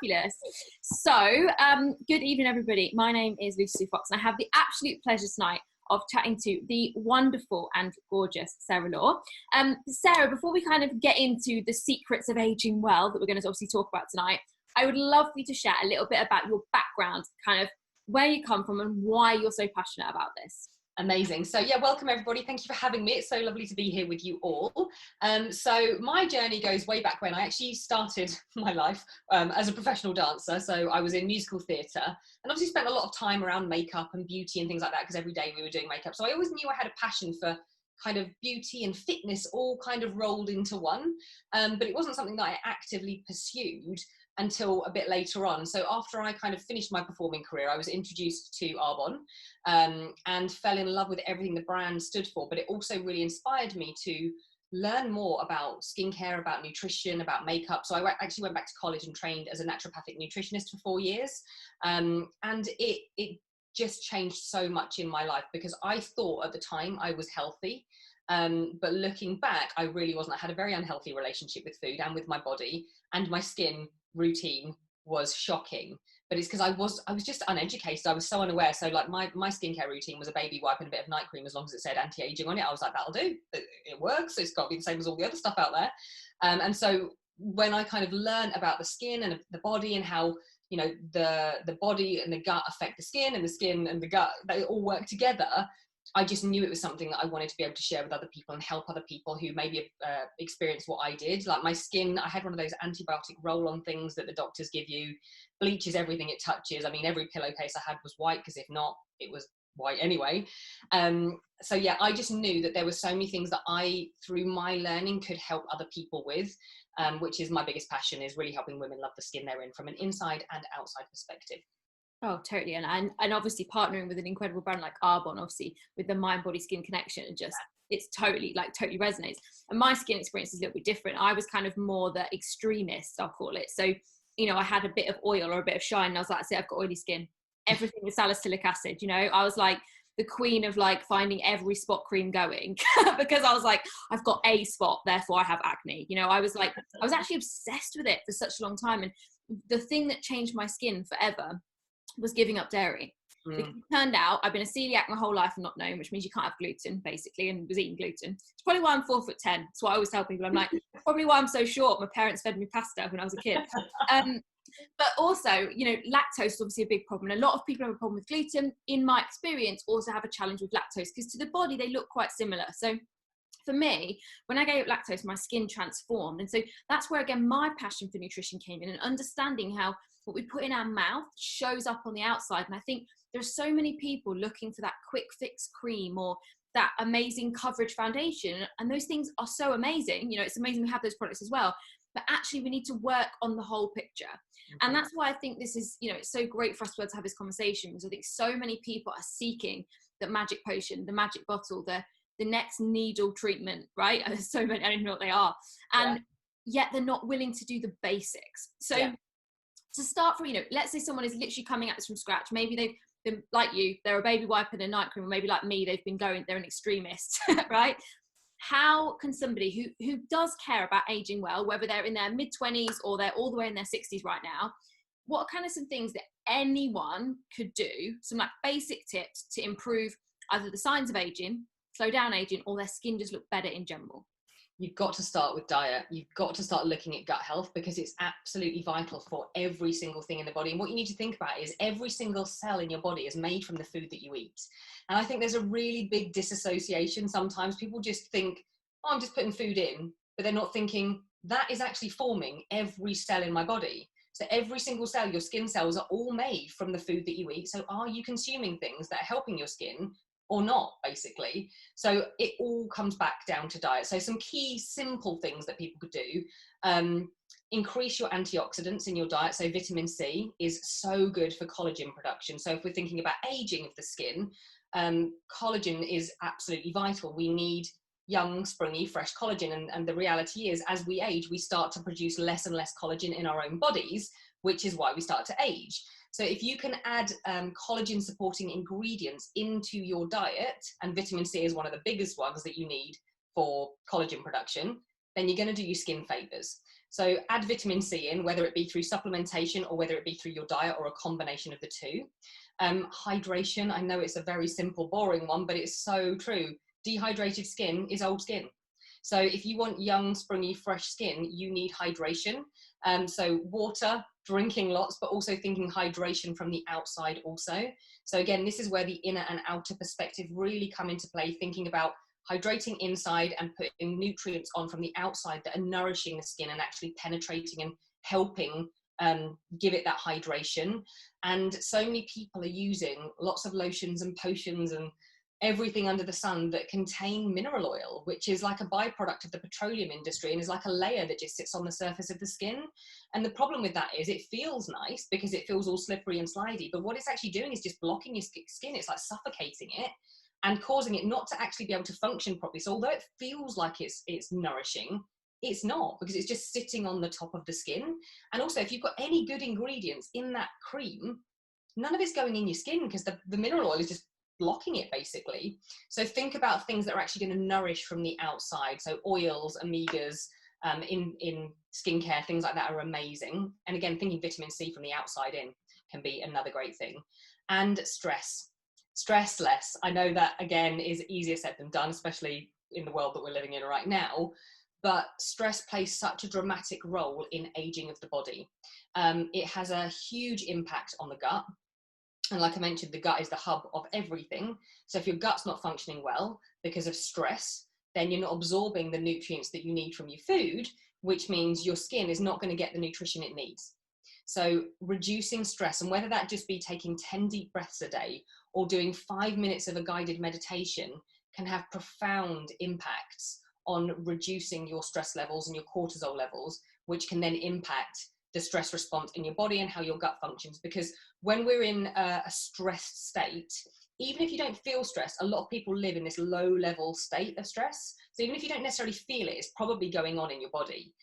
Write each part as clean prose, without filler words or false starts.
Fabulous. So, good evening, everybody. My name is Lucy Fox, and I have the absolute pleasure tonight of chatting to the wonderful and gorgeous Sarah Law. Sarah, before we kind of get into the secrets of aging well that we're going to obviously talk about tonight, I would love for you to share a little bit about your background, kind of where you come from and why you're so passionate about this. Amazing. So yeah, welcome everybody. Thank you for having me. It's so lovely to be here with you all. So my journey goes way back when I actually started my life as a professional dancer. So I was in musical theatre and obviously spent a lot of time around makeup and beauty and things like that because every day we were doing makeup. So I always knew I had a passion for kind of beauty and fitness all kind of rolled into one. But it wasn't something that I actively pursued until a bit later on. So after I kind of finished my performing career, I was introduced to Arbonne and fell in love with everything the brand stood for. But it also really inspired me to learn more about skincare, about nutrition, about makeup. So I actually went back to college and trained as a naturopathic nutritionist for 4 years. And it just changed so much in my life because I thought at the time I was healthy. But looking back, I really wasn't. I had a very unhealthy relationship with food and with my body, and my skin routine was shocking. But it's because I was just uneducated. I was so unaware. So like my skincare routine was a baby wipe and a bit of night cream as long as it said anti-aging on it. I was like, that'll do. It works. It's got to be the same as all the other stuff out there. And so when I kind of learned about the skin and the body and how, you know, the body and the gut affect the skin and the gut, they all work together, I just knew it was something that I wanted to be able to share with other people and help other people who maybe experience what I did. Like my skin, I had one of those antibiotic roll-on things that the doctors give you, bleaches everything it touches. I mean, every pillowcase I had was white because if not, it was white anyway. So yeah, I just knew that there were so many things that I, through my learning, could help other people with, which is my biggest passion, is really helping women love the skin they're in from an inside and outside perspective. Oh, totally. And obviously partnering with an incredible brand like Arbonne, obviously with the mind, body, skin connection, and just, it's totally resonates. And my skin experience is a little bit different. I was kind of more the extremist, I'll call it. So, you know, I had a bit of oil or a bit of shine and I was like, I've got oily skin. Everything was salicylic acid, you know. I was like the queen of like finding every spot cream going because I was like, I've got a spot, therefore I have acne. You know, I was actually obsessed with it for such a long time. And the thing that changed my skin forever was giving up dairy. Because it turned out I've been a celiac my whole life and not known, which means you can't have gluten basically, and was eating gluten. It's probably why I'm 4'10". That's what I always tell people. I'm like, probably why I'm so short. My parents fed me pasta when I was a kid. But also, you know, lactose is obviously a big problem. And a lot of people have a problem with gluten, in my experience, also have a challenge with lactose because to the body they look quite similar. So for me, when I gave up lactose, my skin transformed. And so that's where, again, my passion for nutrition came in, and understanding how what we put in our mouth shows up on the outside. And I think there's so many people looking for that quick fix cream or that amazing coverage foundation. And those things are so amazing. You know, it's amazing we have those products as well. But actually, we need to work on the whole picture. And that's why I think this is, you know, it's so great for us to be able to have this conversation, because I think so many people are seeking the magic potion, the magic bottle, the next needle treatment, right? And there's so many, I don't even know what they are. And yet they're not willing to do the basics. So to start from, you know, let's say someone is literally coming at this from scratch. Maybe they've been like you, they're a baby wipe and a night cream, or maybe like me, they're an extremist, right? How can somebody who does care about aging well, whether they're in their mid-20s or they're all the way in their 60s right now, what are kind of some things that anyone could do, some like basic tips to improve either the signs of aging, slow down aging, or their skin just look better in general? You've got to start with diet. You've got to start looking at gut health because it's absolutely vital for every single thing in the body. And what you need to think about is every single cell in your body is made from the food that you eat. And I think there's a really big disassociation. Sometimes people just think, oh, I'm just putting food in, but they're not thinking that is actually forming every cell in my body. So every single cell, your skin cells are all made from the food that you eat. So are you consuming things that are helping your skin or not, basically? So it all comes back down to diet. So some key simple things that people could do: increase your antioxidants in your diet. So vitamin C is so good for collagen production. So if we're thinking about aging of the skin, collagen is absolutely vital. We need young, springy, fresh collagen. And the reality is, as we age, we start to produce less and less collagen in our own bodies, which is why we start to age. So if you can add collagen supporting ingredients into your diet, and vitamin C is one of the biggest ones that you need for collagen production, then you're going to do your skin favors. So add vitamin C in, whether it be through supplementation or whether it be through your diet or a combination of the two. Hydration, I know it's a very simple, boring one, but it's so true. Dehydrated skin is old skin. So if you want young, springy, fresh skin, you need hydration. So water, drinking lots, but also thinking hydration from the outside also. So again, this is where the inner and outer perspective really come into play, thinking about hydrating inside and putting nutrients on from the outside that are nourishing the skin and actually penetrating and helping give it that hydration. And so many people are using lots of lotions and potions and everything under the sun that contain mineral oil, which is like a byproduct of the petroleum industry and is like a layer that just sits on the surface of the skin. And the problem with that is it feels nice because it feels all slippery and slidey, but what it's actually doing is just blocking your skin. It's like suffocating it and causing it not to actually be able to function properly. So although it feels like it's nourishing, it's not, because it's just sitting on the top of the skin. And also, if you've got any good ingredients in that cream, none of it's going in your skin because the mineral oil is just blocking it basically. So think about things that are actually going to nourish from the outside. So oils, omegas, in skincare, things like that are amazing. And again, thinking vitamin C from the outside in can be another great thing. And stress less. I know that again is easier said than done, especially in the world that we're living in right now. But stress plays such a dramatic role in aging of the body. It has a huge impact on the gut. And like I mentioned, the gut is the hub of everything. So if your gut's not functioning well because of stress, then you're not absorbing the nutrients that you need from your food, which means your skin is not going to get the nutrition it needs. So reducing stress, and whether that just be taking 10 deep breaths a day or doing 5 minutes of a guided meditation, can have profound impacts on reducing your stress levels and your cortisol levels, which can then impact the stress response in your body and how your gut functions. Because when we're in a stressed state, even if you don't feel stress, a lot of people live in this low level state of stress. So even if you don't necessarily feel it, it's probably going on in your body.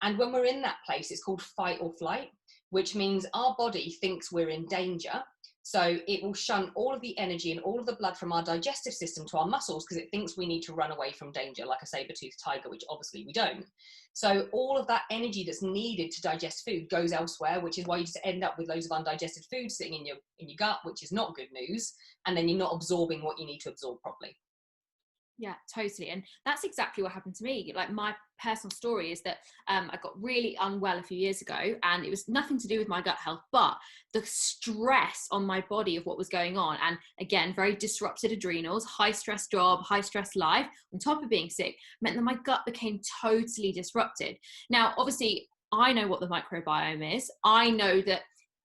And when we're in that place, it's called fight or flight, which means our body thinks we're in danger. So it will shunt all of the energy and all of the blood from our digestive system to our muscles because it thinks we need to run away from danger, like a saber-toothed tiger, which obviously we don't. So all of that energy that's needed to digest food goes elsewhere, which is why you just end up with loads of undigested food sitting in your gut, which is not good news. And then you're not absorbing what you need to absorb properly. Yeah, totally. And that's exactly what happened to me. Like, my personal story is that I got really unwell a few years ago, and it was nothing to do with my gut health, but the stress on my body of what was going on. And again, very disrupted adrenals, high stress job, high stress life, on top of being sick, meant that my gut became totally disrupted. Now, obviously, I know what the microbiome is. I know that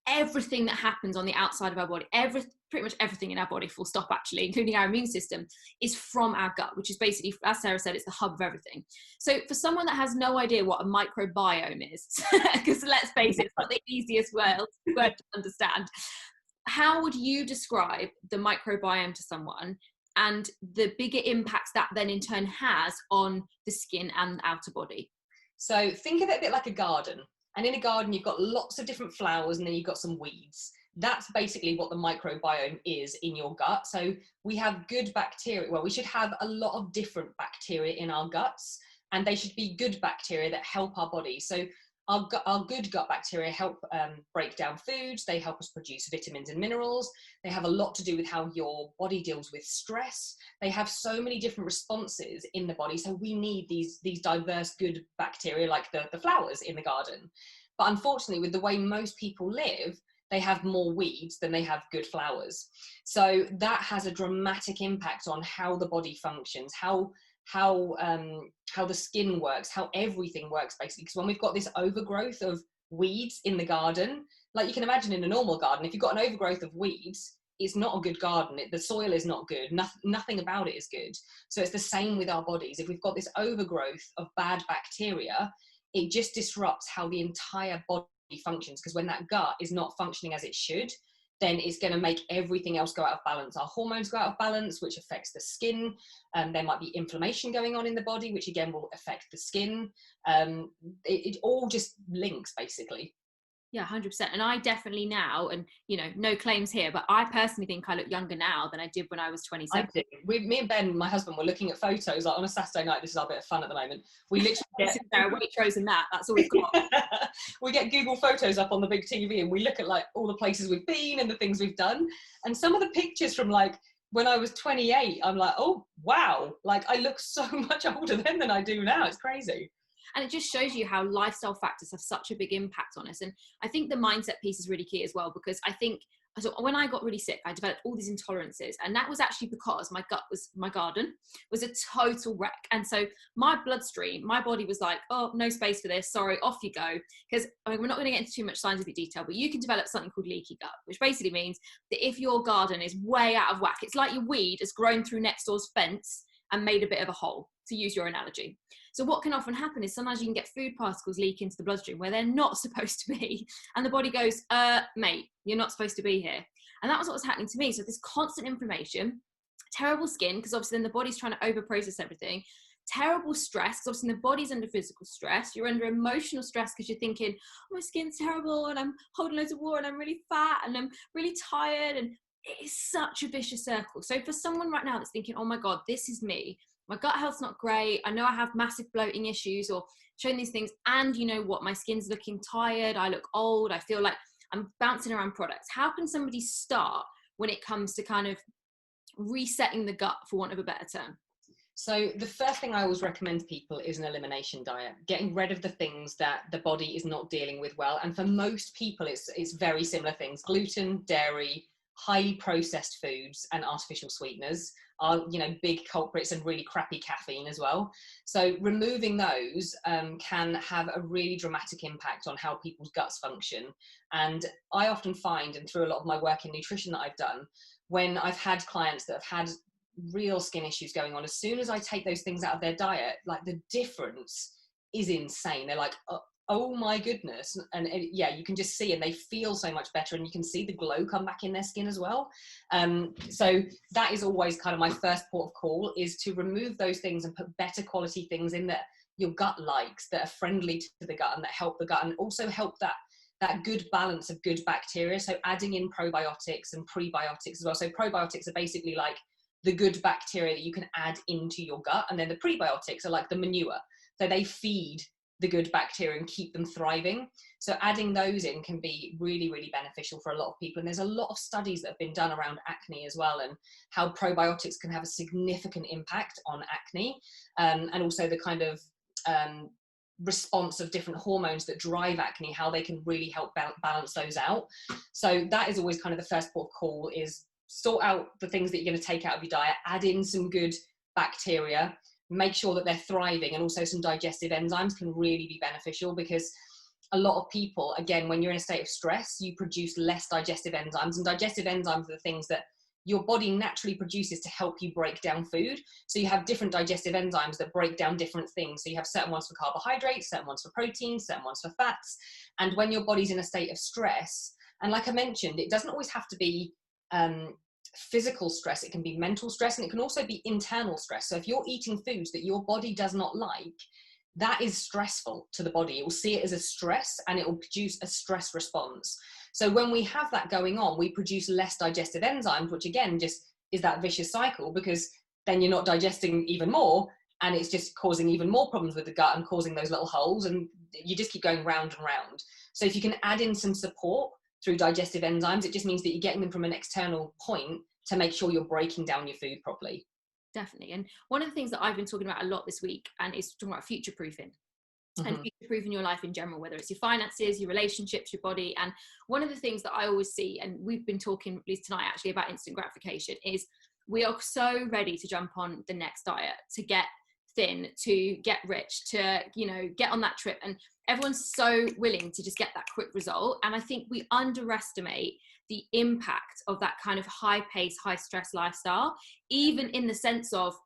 everything that happens on the outside of our body, pretty much everything in our body, full stop actually, including our immune system, is from our gut, which is basically, as Sarah said, it's the hub of everything. So for someone that has no idea what a microbiome is, because let's face it, it's not the easiest word to understand, how would you describe the microbiome to someone and the bigger impacts that then in turn has on the skin and outer body? So think of it a bit like a garden. And in a garden, you've got lots of different flowers and then you've got some weeds. That's basically what the microbiome is in your gut. So we have good bacteria. Well, we should have a lot of different bacteria in our guts, and they should be good bacteria that help our body. So our good gut bacteria help break down foods. They help us produce vitamins and minerals. They have a lot to do with how your body deals with stress. They have so many different responses in the body. So we need these diverse good bacteria, like the flowers in the garden. But unfortunately, with the way most people live, they have more weeds than they have good flowers. So that has a dramatic impact on how the body functions, how the skin works, how everything works basically. Because when we've got this overgrowth of weeds in the garden, like you can imagine in a normal garden, if you've got an overgrowth of weeds, it's not a good garden. The soil is not good. Nothing about it is good. So it's the same with our bodies. If we've got this overgrowth of bad bacteria, it just disrupts how the entire body functions. Because when that gut is not functioning as it should, then it's going to make everything else go out of balance. Our hormones go out of balance, which affects the skin. There might be inflammation going on in the body, which again will affect the skin. It all just links basically. Yeah, 100%. And I definitely now, and no claims here, but I personally think I look younger now than I did when I was I 27. do. Me and Ben, my husband, were looking at photos like on a Saturday night. This is our bit of fun at the moment. We literally get Waitrose and that's all we've got. we get Google Photos up on the big TV, and we look at like all the places we've been and the things we've done. And some of the pictures from like when I was 28, I'm like, oh wow, like I look so much older then than I do now. It's crazy. And it just shows you how lifestyle factors have such a big impact on us. And I think the mindset piece is really key as well, because I think, so when I got really sick, I developed all these intolerances, and that was actually because my garden was a total wreck. And so my bloodstream, my body was like, oh, no space for this, sorry, off you go. Because I mean, we're not going to get into too much scientific detail, but you can develop something called leaky gut, which basically means that if your garden is way out of whack, it's like your weed has grown through next door's fence and made a bit of a hole, to use your analogy. So what can often happen is sometimes you can get food particles leak into the bloodstream where they're not supposed to be. And the body goes, mate, you're not supposed to be here. And that was what was happening to me. So this constant inflammation, terrible skin, because obviously then the body's trying to over-process everything, terrible stress, because obviously the body's under physical stress, you're under emotional stress because you're thinking, oh, my skin's terrible and I'm holding loads of water and I'm really fat and I'm really tired, and it is such a vicious circle. So for someone right now that's thinking, oh my God, this is me, my gut health's not great, I know I have massive bloating issues or showing these things, and you know what, my skin's looking tired, I look old, I feel like I'm bouncing around products. How can somebody start when it comes to kind of resetting the gut, for want of a better term? So the first thing I always recommend to people is an elimination diet, getting rid of the things that the body is not dealing with well. And for most people, it's very similar things: gluten, dairy, highly processed foods, and artificial sweeteners are, big culprits, and really crappy caffeine as well. So removing those can have a really dramatic impact on how people's guts function. And I often find, and through a lot of my work in nutrition that I've done, when I've had clients that have had real skin issues going on, as soon as I take those things out of their diet, like the difference is insane. They're like, oh my goodness. And you can just see, and they feel so much better, and you can see the glow come back in their skin as well. So that is always kind of my first port of call, is to remove those things and put better quality things in that your gut likes, that are friendly to the gut and that help the gut, and also help that good balance of good bacteria. So adding in probiotics and prebiotics as well. So probiotics are basically like the good bacteria that you can add into your gut, and then the prebiotics are like the manure, so they feed the good bacteria and keep them thriving. So adding those in can be really, really beneficial for a lot of people. And there's a lot of studies that have been done around acne as well, and how probiotics can have a significant impact on acne, and also the kind of response of different hormones that drive acne, how they can really help balance those out. So that is always kind of the first port of call, is sort out the things that you're going to take out of your diet, add in some good bacteria, make sure that they're thriving, and also some digestive enzymes can really be beneficial, because a lot of people, again, when you're in a state of stress, you produce less digestive enzymes, and digestive enzymes are the things that your body naturally produces to help you break down food. So you have different digestive enzymes that break down different things. So you have certain ones for carbohydrates, certain ones for protein, certain ones for fats. And when your body's in a state of stress, and like I mentioned, it doesn't always have to be physical stress, it can be mental stress, and it can also be internal stress. So if you're eating foods that your body does not like, that is stressful to the body. It will see it as a stress, and it will produce a stress response. So when we have that going on, we produce less digestive enzymes, which again just is that vicious cycle, because then you're not digesting even more, and it's just causing even more problems with the gut and causing those little holes, and you just keep going round and round. So if you can add in some support through digestive enzymes, it just means that you're getting them from an external point to make sure you're breaking down your food properly. Definitely. And one of the things that I've been talking about a lot this week, and is talking about future proofing. And future-proofing your life in general, whether it's your finances, your relationships, your body. And one of the things that I always see, and we've been talking at least tonight actually about instant gratification, is we are so ready to jump on the next diet, to get thin, to get rich, to get on that trip, and everyone's so willing to just get that quick result. And I think we underestimate the impact of that kind of high pace, high stress lifestyle, even in the sense of,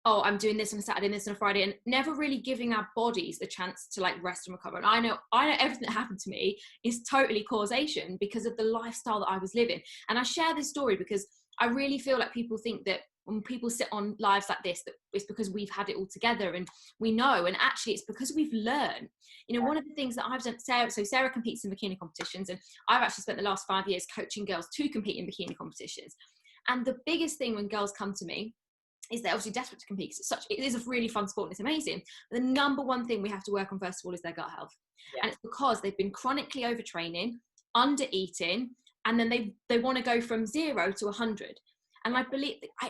oh, I'm doing this on a Saturday and this on a Friday, and never really giving our bodies the chance to like rest and recover. And I know everything that happened to me is totally causation because of the lifestyle that I was living. And I share this story because I really feel like people think that when people sit on lives like this, that it's because we've had it all together and we know, and actually it's because we've learned. You know, one of the things that I've done, Sarah competes in bikini competitions, and I've actually spent the last 5 years coaching girls to compete in bikini competitions. And the biggest thing when girls come to me is they're obviously desperate to compete, because it is a really fun sport and it's amazing. But the number one thing we have to work on first of all is their gut health. Yeah. And it's because they've been chronically overtraining, under eating, and then they want to go from 0 to 100. And I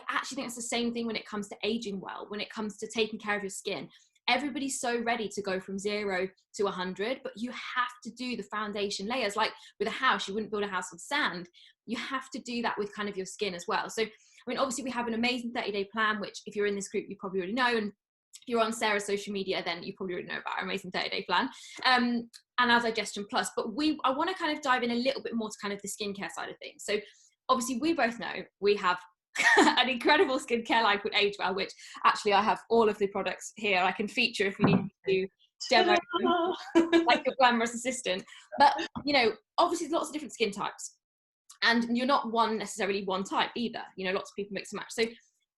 actually think it's the same thing when it comes to aging well, when it comes to taking care of your skin. Everybody's so ready to go from 0 to 100, but you have to do the foundation layers. Like with a house, you wouldn't build a house on sand. You have to do that with kind of your skin as well. So, I mean, obviously we have an amazing 30-day plan, which if you're in this group, you probably already know. And if you're on Sarah's social media, then you probably already know about our amazing 30-day plan. And our Digestion Plus. But I want to kind of dive in a little bit more to kind of the skincare side of things. So obviously we both know we have an incredible skincare line called Agewell, which actually I have all of the products here. I can feature if you need to demo like your glamorous assistant. But, you know, obviously there's lots of different skin types. And you're not necessarily one type either. You know, lots of people mix and match. So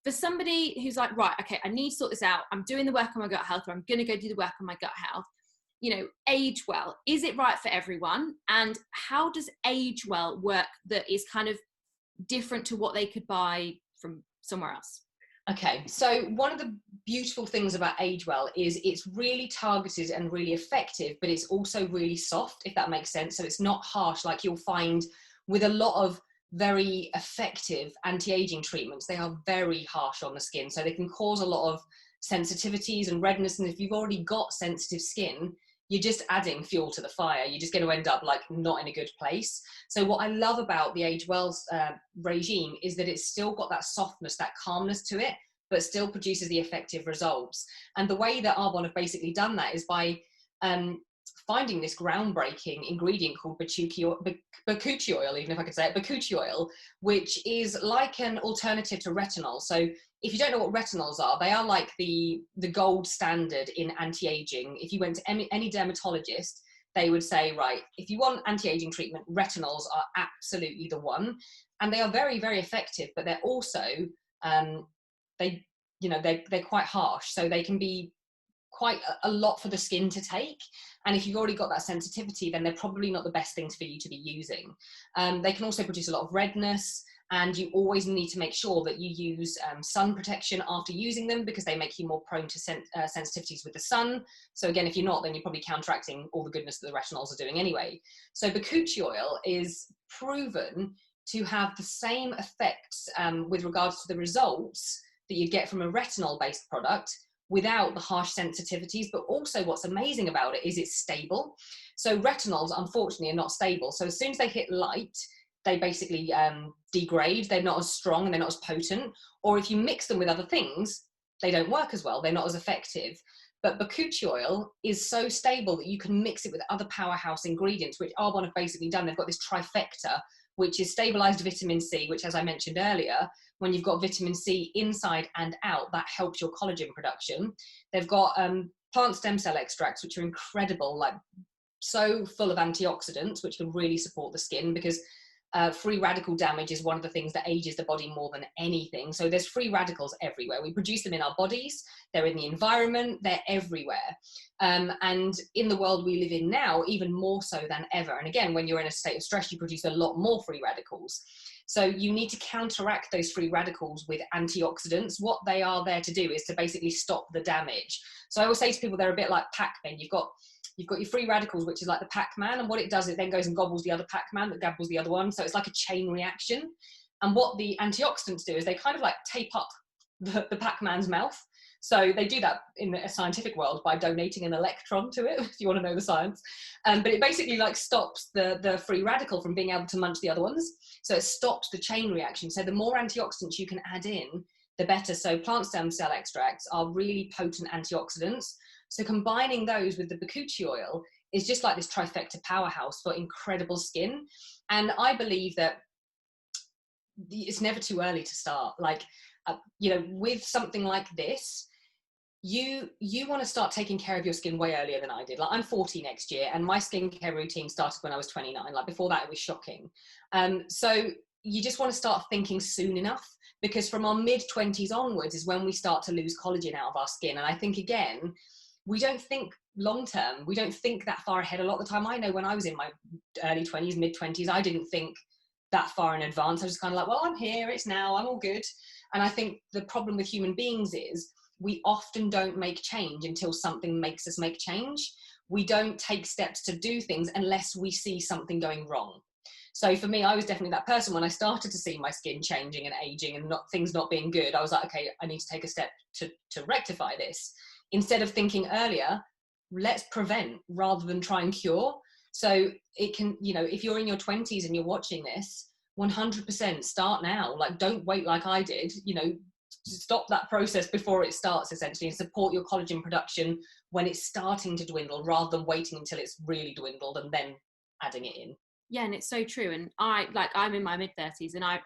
for somebody who's like, right, okay, I need to sort this out. I'm doing the work on my gut health, or I'm going to go do the work on my gut health. You know, Agewell, is it right for everyone? And how does Agewell work that is kind of different to what they could buy from somewhere else? Okay, so one of the beautiful things about Agewell is it's really targeted and really effective, but it's also really soft, if that makes sense. So it's not harsh like you'll find with a lot of very effective anti-aging treatments. They are very harsh on the skin, so they can cause a lot of sensitivities and redness. And if you've already got sensitive skin, you're just adding fuel to the fire. You're just going to end up like not in a good place. So what I love about the Agewell regime is that it's still got that softness, that calmness to it, but still produces the effective results. And the way that Arbonne have basically done that is by finding this groundbreaking ingredient called bakuchi oil, even if I could say it, bakuchi oil, which is like an alternative to retinol. So if you don't know what retinols are, they are like the gold standard in anti-aging. If you went to any dermatologist, they would say, right, if you want anti-aging treatment, retinols are absolutely the one. And they are very, very effective, but they're also, they're quite harsh. So they can be quite a lot for the skin to take. And if you've already got that sensitivity, then they're probably not the best things for you to be using. They can also produce a lot of redness, and you always need to make sure that you use sun protection after using them, because they make you more prone to sensitivities with the sun. So again, if you're not, then you're probably counteracting all the goodness that the retinols are doing anyway. So bakuchi oil is proven to have the same effects with regards to the results that you get from a retinol-based product, without the harsh sensitivities. But also what's amazing about it is it's stable. So retinols, unfortunately, are not stable. So as soon as they hit light, they basically degrade. They're not as strong and they're not as potent. Or if you mix them with other things, they don't work as well. They're not as effective. But bakuchi oil is so stable that you can mix it with other powerhouse ingredients, which Arbonne have basically done. They've got this trifecta, which is stabilized vitamin C, which, as I mentioned earlier, when you've got vitamin C inside and out, that helps your collagen production. They've got plant stem cell extracts, which are incredible, like so full of antioxidants, which can really support the skin, because free radical damage is one of the things that ages the body more than anything. So there's free radicals everywhere. We produce them in our bodies, they're in the environment, they're everywhere. And in the world we live in now, even more so than ever. And again, when you're in a state of stress, you produce a lot more free radicals. So you need to counteract those free radicals with antioxidants. What they are there to do is to basically stop the damage. So I always say to people, they're a bit like Pac-Man. You've got your free radicals, which is like the Pac-Man, and what it does, it then goes and gobbles the other Pac-Man that gobbles the other one. So it's like a chain reaction. And what the antioxidants do is they kind of like tape up the Pac-Man's mouth. So they do that in a scientific world by donating an electron to it, if you want to know the science. But it basically like stops the free radical from being able to munch the other ones. So it stops the chain reaction. So the more antioxidants you can add in, the better. So plant stem cell extracts are really potent antioxidants. So combining those with the bakuchi oil is just like this trifecta powerhouse for incredible skin. And I believe that it's never too early to start. Like, with something like this, you want to start taking care of your skin way earlier than I did. Like, I'm 40 next year, and my skincare routine started when I was 29. Like, before that, it was shocking. So you just want to start thinking soon enough, because from our mid-20s onwards is when we start to lose collagen out of our skin. And I think, again, we don't think long term. We don't think that far ahead a lot of the time. I know when I was in my early 20s, mid-20s, I didn't think that far in advance. I was kind of like, well, I'm here, it's now, I'm all good. And I think the problem with human beings is we often don't make change until something makes us make change. We don't take steps to do things unless we see something going wrong. So for me, I was definitely that person. When I started to see my skin changing and aging and things not being good, I was like, okay, I need to take a step to rectify this. Instead of thinking earlier, let's prevent rather than try and cure. So it can, you know, if you're in your 20s and you're watching this, 100% start now. Like, don't wait like I did, you know, stop that process before it starts, essentially, and support your collagen production when it's starting to dwindle rather than waiting until it's really dwindled and then adding it in. Yeah, and it's so true. And I'm in my mid-30s, and I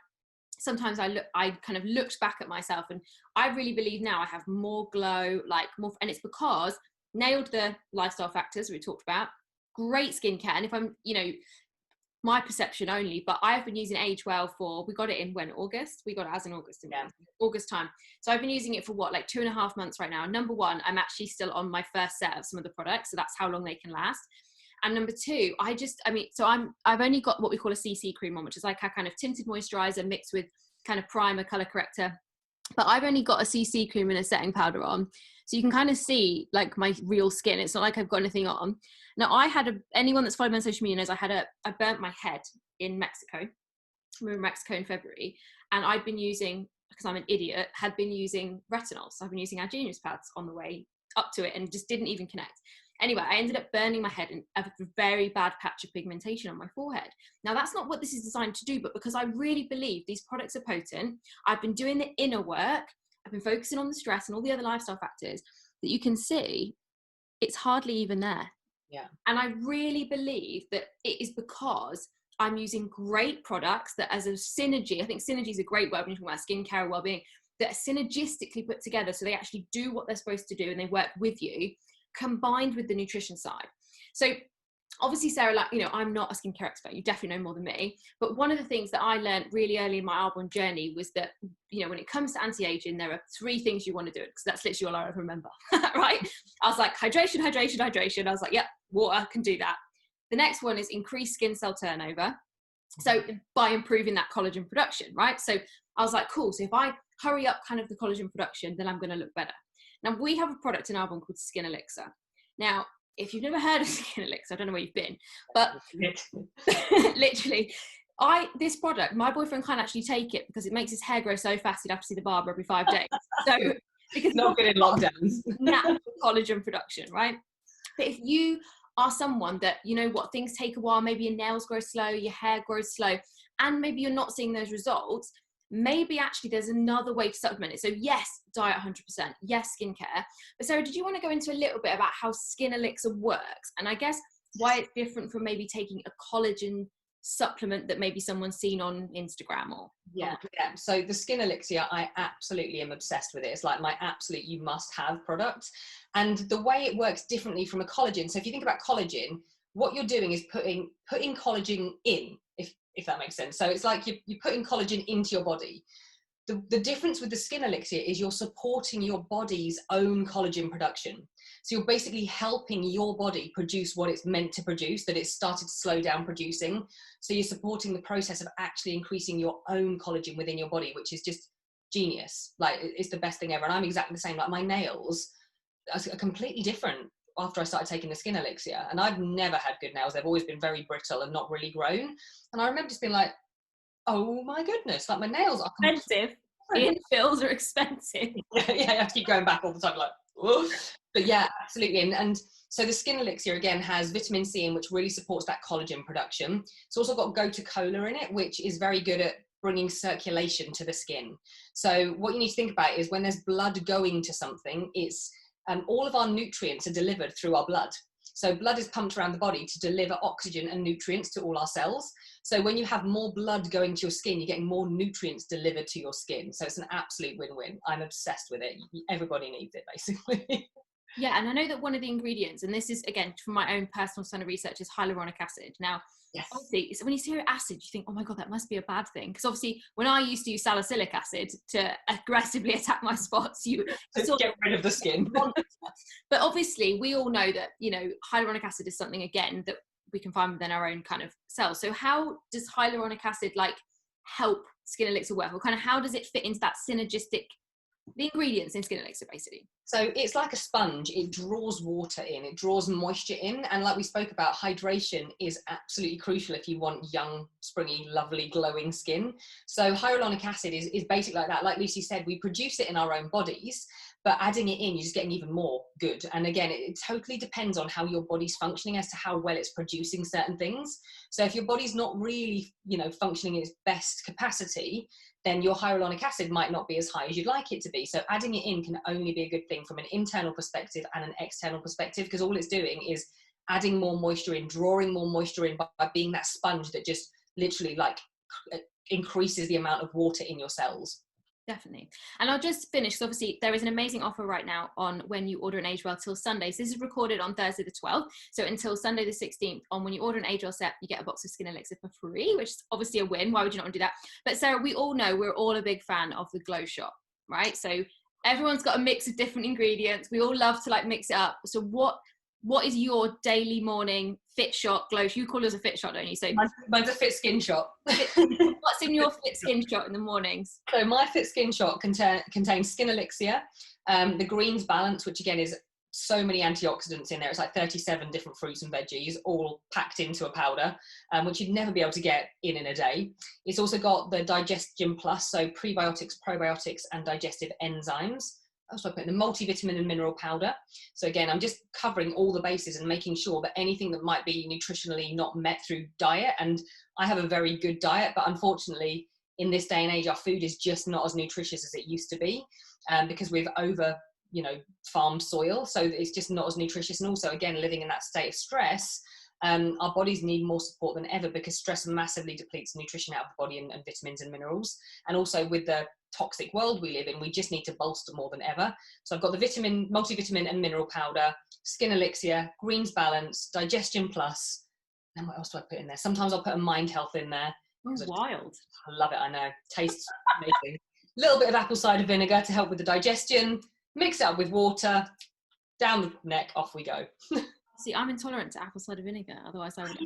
kind of looked back at myself, and I really believe now I have more glow, like more, and it's because nailed the lifestyle factors we talked about, great skincare. And if I'm, you know, my perception only, but I've been using Agewell for, we got it in when, August? We got it as in August, yeah. August time. So I've been using it for what, like 2.5 months right now. Number one, I'm actually still on my first set of some of the products, so that's how long they can last. And number two, I've only got what we call a CC cream on, which is like a kind of tinted moisturizer mixed with kind of primer, color corrector. But I've only got a CC cream and a setting powder on. So you can kind of see like my real skin. It's not like I've got anything on. Now anyone that's followed me on social media knows I burnt my head in Mexico. We were in Mexico in February, and I'd been using, because I'm an idiot, had been using retinol. So I've been using Genius pads on the way up to it and just didn't even connect. Anyway, I ended up burning my head and have a very bad patch of pigmentation on my forehead. Now, that's not what this is designed to do, but because I really believe these products are potent, I've been doing the inner work, I've been focusing on the stress and all the other lifestyle factors that you can see, it's hardly even there. Yeah. And I really believe that it is because I'm using great products that as a synergy, I think synergy is a great word when you're talking about skincare and well-being, that are synergistically put together so they actually do what they're supposed to do and they work with you, combined with the nutrition side. So obviously, Sarah, like, you know, I'm not a skincare expert. You definitely know more than me. But one of the things that I learned really early in my Arbonne journey was that, you know, when it comes to anti-aging, there are 3 things you want to do, because that's literally all I ever remember, right? I was like, hydration, hydration, hydration. I was like, yep, water can do that. The next one is increase skin cell turnover. So by improving that collagen production, right? So I was like, cool. So if I hurry up kind of the collagen production, then I'm going to look better. Now, we have a product in Arbonne called Skin Elixir. Now, if you've never heard of Skin Elixir, I don't know where you've been, but literally, this product, my boyfriend can't actually take it because it makes his hair grow so fast he'd have to see the barber every 5 days. So, because not good in lockdowns. Natural collagen production, right? But if you are someone that, you know what, things take a while, maybe your nails grow slow, your hair grows slow, and maybe you're not seeing those results, maybe actually there's another way to supplement it. So yes, diet 100%, yes, skincare. But Sarah, did you want to go into a little bit about how Skin Elixir works? And I guess why it's different from maybe taking a collagen supplement that maybe someone's seen on Instagram or... Yeah. So the Skin Elixir, I absolutely am obsessed with it. It's like my absolute you must have product. And the way it works differently from a collagen. So if you think about collagen, what you're doing is putting collagen in, if that makes sense. So it's like you're putting collagen into your body. The difference with the Skin Elixir is you're supporting your body's own collagen production. So you're basically helping your body produce what it's meant to produce, that it's started to slow down producing. So you're supporting the process of actually increasing your own collagen within your body, which is just genius. Like, it's the best thing ever. And I'm exactly the same. Like, my nails are completely different after I started taking the Skin Elixir. And I've never had good nails. They've always been very brittle and not really grown. And I remember just being like, oh my goodness, like my nails are expensive. Infills are expensive. Yeah, I have to keep going back all the time, like, whoa. But yeah, absolutely. And so the Skin Elixir again has vitamin C in, which really supports that collagen production. It's also got Gotu Cola in it, which is very good at bringing circulation to the skin. So what you need to think about is when there's blood going to something, it's all of our nutrients are delivered through our blood. So blood is pumped around the body to deliver oxygen and nutrients to all our cells. So when you have more blood going to your skin, you're getting more nutrients delivered to your skin. So it's an absolute win-win. I'm obsessed with it. Everybody needs it, basically. Yeah, and I know that one of the ingredients, and this is again from my own personal kind of research, is hyaluronic acid. Now, Yes. obviously, so when you see acid, you think, oh my god, that must be a bad thing. Because obviously, when I used to use salicylic acid to aggressively attack my spots, you To get rid of the skin. But obviously, we all know that hyaluronic acid is something again that we can find within our own kind of cells. So how does hyaluronic acid help Skin Elixir work, or kind of how does it fit into that synergistic, the ingredients in Skin Elixir basically? So it's like a sponge. It draws water in, it draws moisture in. And like we spoke about, hydration is absolutely crucial if you want young, springy, lovely, glowing skin. So hyaluronic acid is basically like that. Like Lucy said, we produce it in our own bodies, but adding it in, you're just getting even more good. And again, it totally depends on how your body's functioning as to how well it's producing certain things. So if your body's not really, functioning in its best capacity, then your hyaluronic acid might not be as high as you'd like it to be. So adding it in can only be a good thing from an internal perspective and an external perspective, because all it's doing is adding more moisture in, drawing more moisture in by being that sponge that just literally increases the amount of water in your cells. Definitely. And I'll just finish. So obviously there is an amazing offer right now on when you order an agewell till Sunday. So this is recorded on Thursday the 12th. So until Sunday the 16th, on when you order an agewell set, you get a box of Skin Elixir for free, which is obviously a win. Why would you not want to do that? But Sarah, we all know we're all a big fan of the Glow Shot, right? So everyone's got a mix of different ingredients. We all love to mix it up. So what is your daily morning fit shot glow? You call yours a fit shot, don't you? So mine's a fit skin shot. What's in your fit skin shot in the mornings? So my fit skin shot contains Skin Elixir, the greens balance, which again is so many antioxidants in there. It's like 37 different fruits and veggies, all packed into a powder, which you'd never be able to get in a day. It's also got the Digestion Plus, so prebiotics, probiotics, and digestive enzymes. So I put in the multivitamin and mineral powder. So again, I'm just covering all the bases and making sure that anything that might be nutritionally not met through diet, and I have a very good diet, but unfortunately in this day and age, our food is just not as nutritious as it used to be, because we've farmed soil. So it's just not as nutritious. And also, again, living in that state of stress, our bodies need more support than ever, because stress massively depletes nutrition out of the body and vitamins and minerals. And also with the toxic world we live in, we just need to bolster more than ever. So I've got the multivitamin and mineral powder, Skin Elixir, Greens Balance, Digestion Plus, and what else do I put in there? Sometimes I'll put a Mind Health in there. Oh, wild. I love it, I know. Tastes amazing. A little bit of apple cider vinegar to help with the digestion, mix it up with water, down the neck, off we go. See, I'm intolerant to apple cider vinegar, otherwise I would.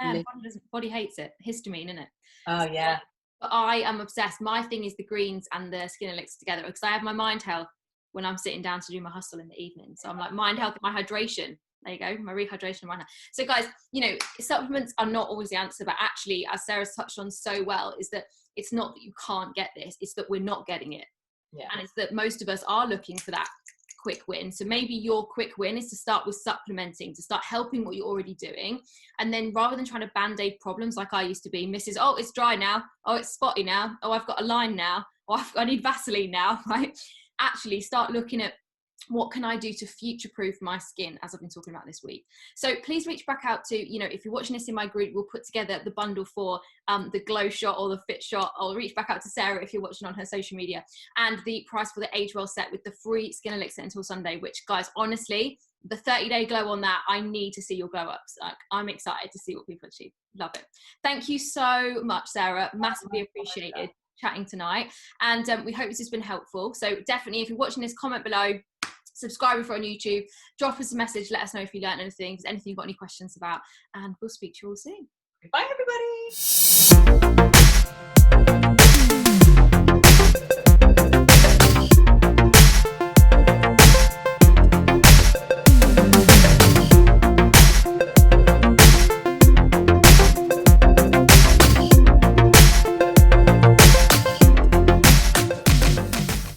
Yeah, body hates it. Histamine, isn't it? Oh, yeah. But I am obsessed. My thing is the greens and the Skin Elixir together, because I have my Mind Health when I'm sitting down to do my hustle in the evening. So I'm like, Mind Health, my hydration. There you go, my rehydration and Mind Health. So guys, supplements are not always the answer, but actually, as Sarah's touched on so well, is that it's not that you can't get this, it's that we're not getting it. Yeah. And it's that most of us are looking for that quick win. So maybe your quick win is to start with supplementing, to start helping what you're already doing. And then rather than trying to band-aid problems like I used to be, oh, it's dry now. Oh, it's spotty now. Oh, I've got a line now. Oh, I need Vaseline now, right? Actually start looking at what can I do to future-proof my skin, as I've been talking about this week. So please reach back out to, if you're watching this in my group, we'll put together the bundle for the Glow Shot or the Fit Shot. I'll reach back out to Sarah if you're watching on her social media, and the price for the agewell set with the free Skin Elixir until Sunday, which, guys, honestly, the 30-day glow on that, I need to see your glow ups. I'm excited to see what people achieve. Love it. Thank you so much, Sarah. Massively appreciated chatting tonight. And we hope this has been helpful. So definitely, if you're watching this, comment below. Subscribe if you're on YouTube, drop us a message, let us know if you learned anything, if there's anything you've got any questions about, and we'll speak to you all soon. Bye, everybody.